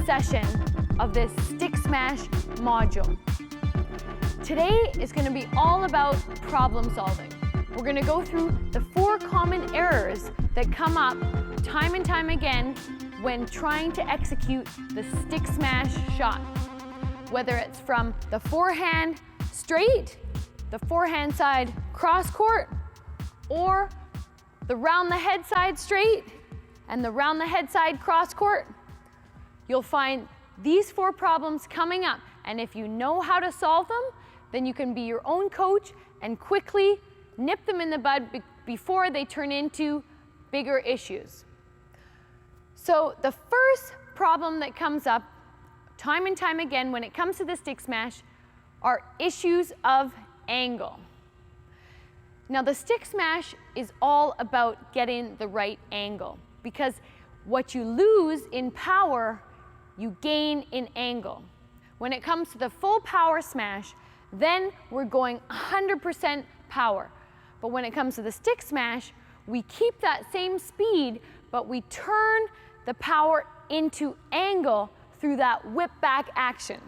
session of this stick smash module. Today is going to be all about problem solving. We're going to go through the 4 common errors that come up time and time again when trying to execute the stick smash shot. Whether it's from the forehand straight, the forehand side cross court, or the round the head side straight and the round the head side cross court, you'll find these 4 problems coming up. And if you know how to solve them, then you can be your own coach and quickly nip them in the bud before they turn into bigger issues. So the first problem that comes up time and time again when it comes to the stick smash are issues of angle. Now the stick smash is all about getting the right angle, because what you lose in power, you gain in angle. When it comes to the full power smash, then we're going 100% power. But when it comes to the stick smash, we keep that same speed, but we turn the power into angle through that whip back action.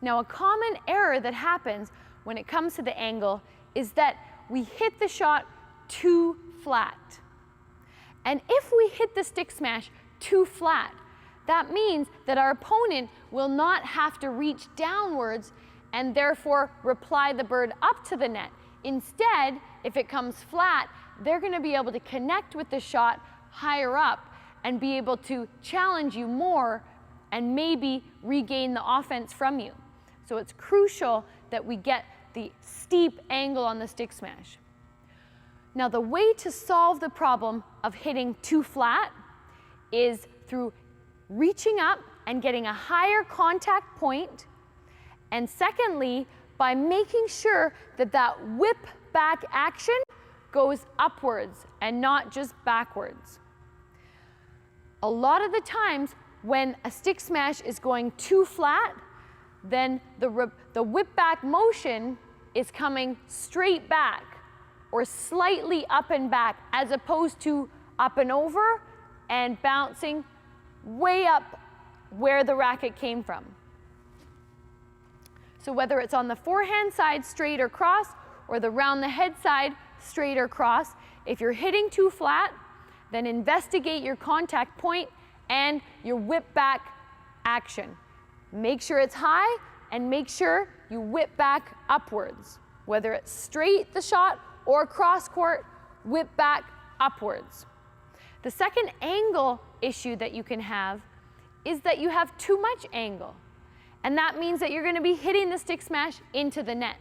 Now a common error that happens when it comes to the angle is that we hit the shot too flat. And if we hit the stick smash too flat, that means that our opponent will not have to reach downwards and therefore reply the bird up to the net. Instead, if it comes flat, they're going to be able to connect with the shot higher up and be able to challenge you more and maybe regain the offense from you. So it's crucial that we get the steep angle on the stick smash. Now the way to solve the problem of hitting too flat is through reaching up and getting a higher contact point, and secondly, by making sure that that whip back action goes upwards and not just backwards. A lot of the times when a stick smash is going too flat, then the whip back motion is coming straight back or slightly up and back, as opposed to up and over and bouncing way up where the racket came from. So whether it's on the forehand side straight or cross, or the round the head side straight or cross, if you're hitting too flat, then investigate your contact point and your whip back action. Make sure it's high and make sure you whip back upwards. Whether it's straight the shot or cross court, whip back upwards. The second angle issue that you can have is that you have too much angle. And that means that you're going to be hitting the stick smash into the net.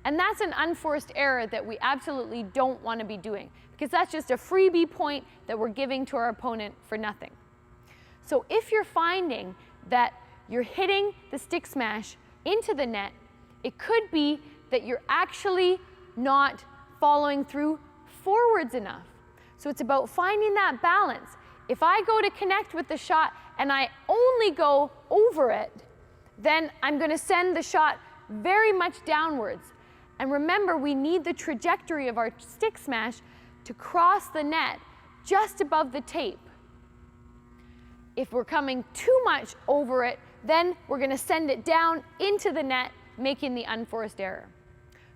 And that's an unforced error that we absolutely don't want to be doing, because that's just a freebie point that we're giving to our opponent for nothing. So if you're finding that you're hitting the stick smash into the net, it could be that you're actually not following through forwards enough. So it's about finding that balance. If I go to connect with the shot and I only go over it, then I'm going to send the shot very much downwards. And remember, we need the trajectory of our stick smash to cross the net just above the tape. If we're coming too much over it, then we're going to send it down into the net, making the unforced error.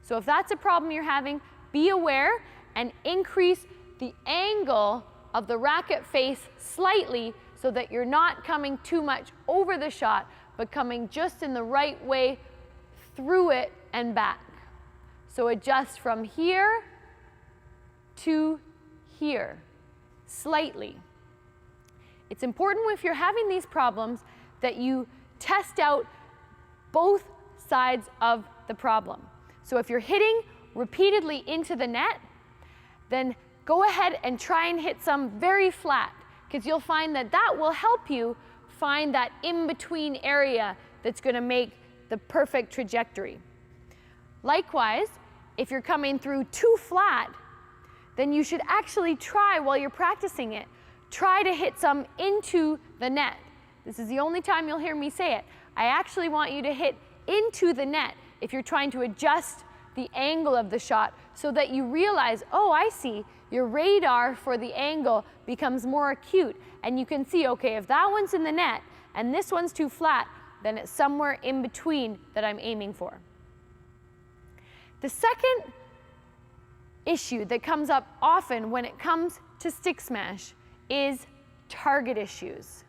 So if that's a problem you're having, be aware and increase the angle of the racket face slightly so that you're not coming too much over the shot, but coming just in the right way through it and back. So adjust from here to here, slightly. It's important if you're having these problems that you test out both sides of the problem. So if you're hitting repeatedly into the net, then go ahead and try and hit some very flat, because you'll find that that will help you find that in-between area that's going to make the perfect trajectory. Likewise, if you're coming through too flat, then you should actually try, while you're practicing it, try to hit some into the net. This is the only time you'll hear me say it. I actually want you to hit into the net if you're trying to adjust the angle of the shot so that you realize, oh, I see, your radar for the angle becomes more acute and you can see, okay, if that one's in the net and this one's too flat, then it's somewhere in between that I'm aiming for. The second issue that comes up often when it comes to stick smash is target issues.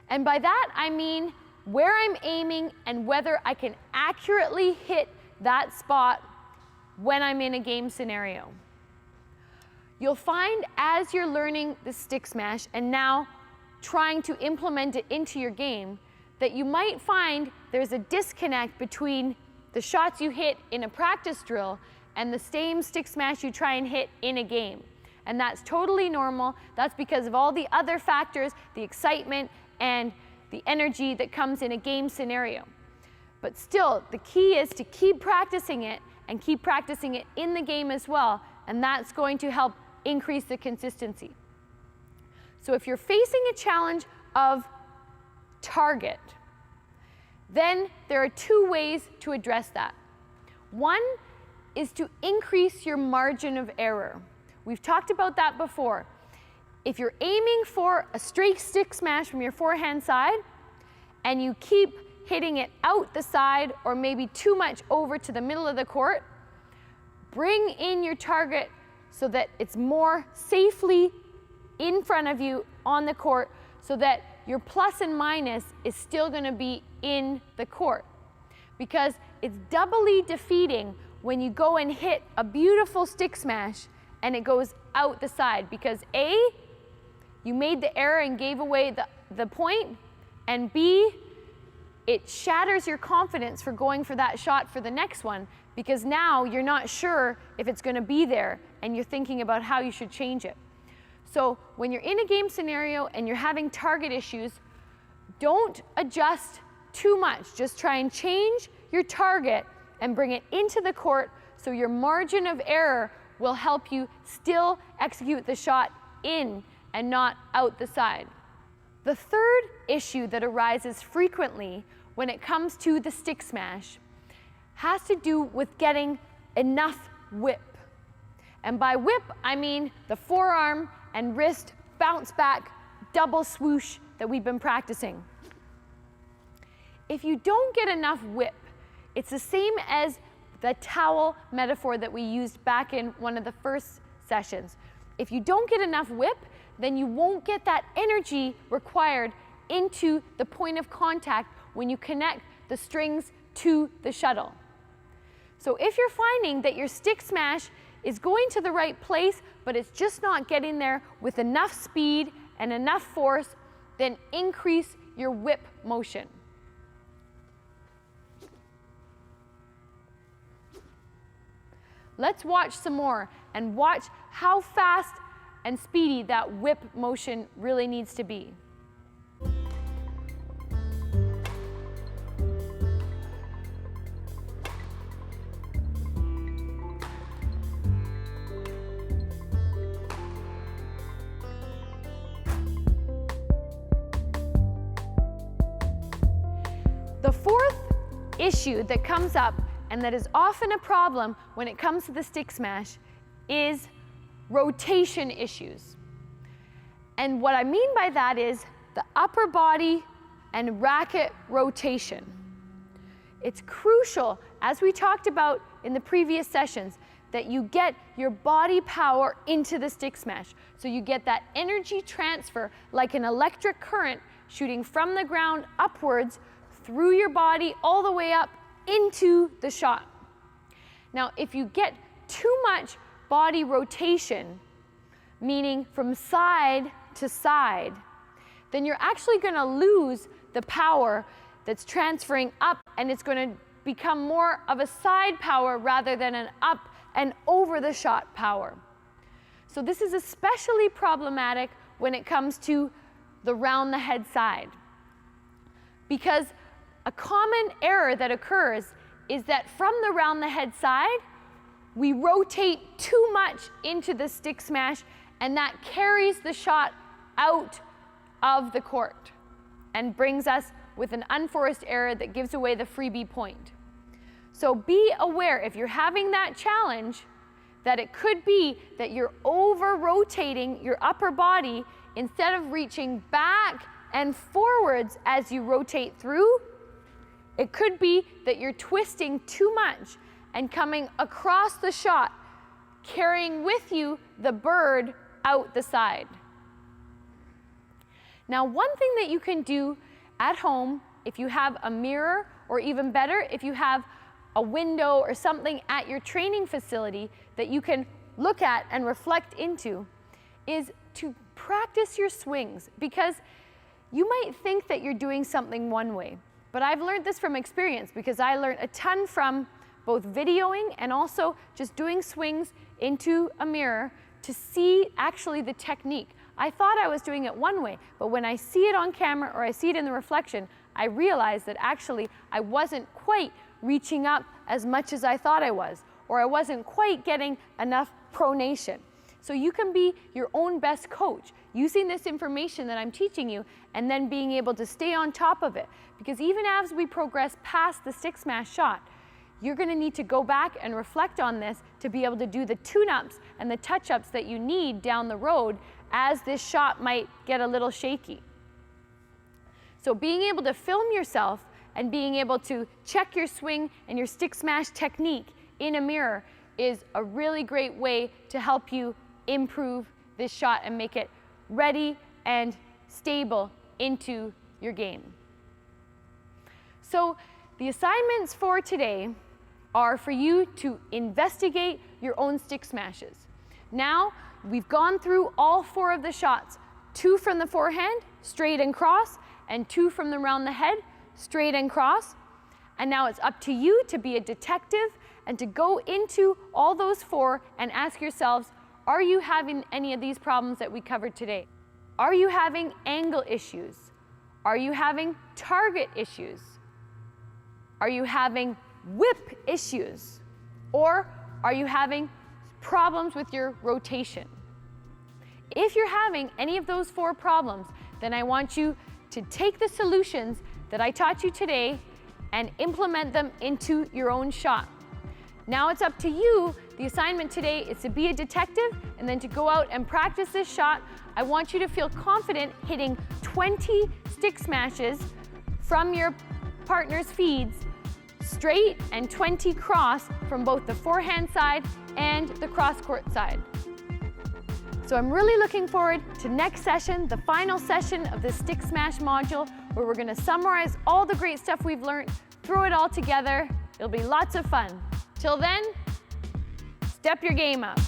And by that I mean where I'm aiming and whether I can accurately hit that spot when I'm in a game scenario. You'll find as you're learning the stick smash and now trying to implement it into your game that you might find there's a disconnect between the shots you hit in a practice drill and the same stick smash you try and hit in a game. And that's totally normal. That's because of all the other factors, the excitement and the energy that comes in a game scenario. But still, the key is to keep practicing it and keep practicing it in the game as well, and that's going to help increase the consistency. So if you're facing a challenge of target, then there are two ways to address that. One is to increase your margin of error. We've talked about that before. If you're aiming for a straight stick smash from your forehand side and you keep hitting it out the side or maybe too much over to the middle of the court, bring in your target so that it's more safely in front of you on the court so that your plus and minus is still going to be in the court. Because it's doubly defeating when you go and hit a beautiful stick smash and it goes out the side, because A, you made the error and gave away the point, and B, it shatters your confidence for going for that shot for the next one, because now you're not sure if it's going to be there and you're thinking about how you should change it. So when you're in a game scenario and you're having target issues, don't adjust too much. Just try and change your target and bring it into the court so your margin of error will help you still execute the shot in and not out the side. The third issue that arises frequently when it comes to the stick smash has to do with getting enough whip. And by whip, I mean the forearm and wrist bounce back double swoosh that we've been practicing. If you don't get enough whip, it's the same as the towel metaphor that we used back in one of the first sessions. If you don't get enough whip, then you won't get that energy required into the point of contact when you connect the strings to the shuttle. So if you're finding that your stick smash is going to the right place, but it's just not getting there with enough speed and enough force, then increase your whip motion. Let's watch some more and watch how fast and speedy that whip motion really needs to be. The fourth issue that comes up and that is often a problem when it comes to the stick smash is rotation issues. And what I mean by that is the upper body and racket rotation. It's crucial, as we talked about in the previous sessions, that you get your body power into the stick smash. So you get that energy transfer like an electric current shooting from the ground upwards through your body all the way up into the shot. Now, if you get too much body rotation, meaning from side to side, then you're actually going to lose the power that's transferring up, and it's going to become more of a side power rather than an up and over the shot power. So this is especially problematic when it comes to the round the head side, because a common error that occurs is that from the round the head side, we rotate too much into the stick smash, and that carries the shot out of the court and brings us with an unforced error that gives away the freebie point. So be aware, if you're having that challenge, that it could be that you're over-rotating your upper body instead of reaching back and forwards as you rotate through, it could be that you're twisting too much and coming across the shot, carrying with you the bird out the side. Now, one thing that you can do at home, if you have a mirror, or even better, if you have a window or something at your training facility that you can look at and reflect into, is to practice your swings, because you might think that you're doing something one way, but I've learned this from experience, because I learned a ton from both videoing and also just doing swings into a mirror to see actually the technique. I thought I was doing it one way, but when I see it on camera or I see it in the reflection, I realized that actually I wasn't quite reaching up as much as I thought I was, or I wasn't quite getting enough pronation. So you can be your own best coach using this information that I'm teaching you, and then being able to stay on top of it. Because even as we progress past the stick smash shot, you're going to need to go back and reflect on this to be able to do the tune-ups and the touch-ups that you need down the road as this shot might get a little shaky. So being able to film yourself and being able to check your swing and your stick smash technique in a mirror is a really great way to help you improve this shot and make it ready and stable into your game. So the assignments for today are for you to investigate your own stick smashes. Now, we've gone through all 4 of the shots, 2 from the forehand, straight and cross, and 2 from the round the head, straight and cross. And now it's up to you to be a detective and to go into all those 4 and ask yourselves, are you having any of these problems that we covered today? Are you having angle issues? Are you having target issues? Are you having whip issues? Or are you having problems with your rotation? If you're having any of those 4 problems, then I want you to take the solutions that I taught you today and implement them into your own shot. Now it's up to you. The assignment today is to be a detective and then to go out and practice this shot. I want you to feel confident hitting 20 stick smashes from your partner's feeds straight and 20 cross from both the forehand side and the cross court side. So I'm really looking forward to next session, the final session of the stick smash module, where we're going to summarize all the great stuff we've learned, throw it all together. It'll be lots of fun. Till then, step your game up.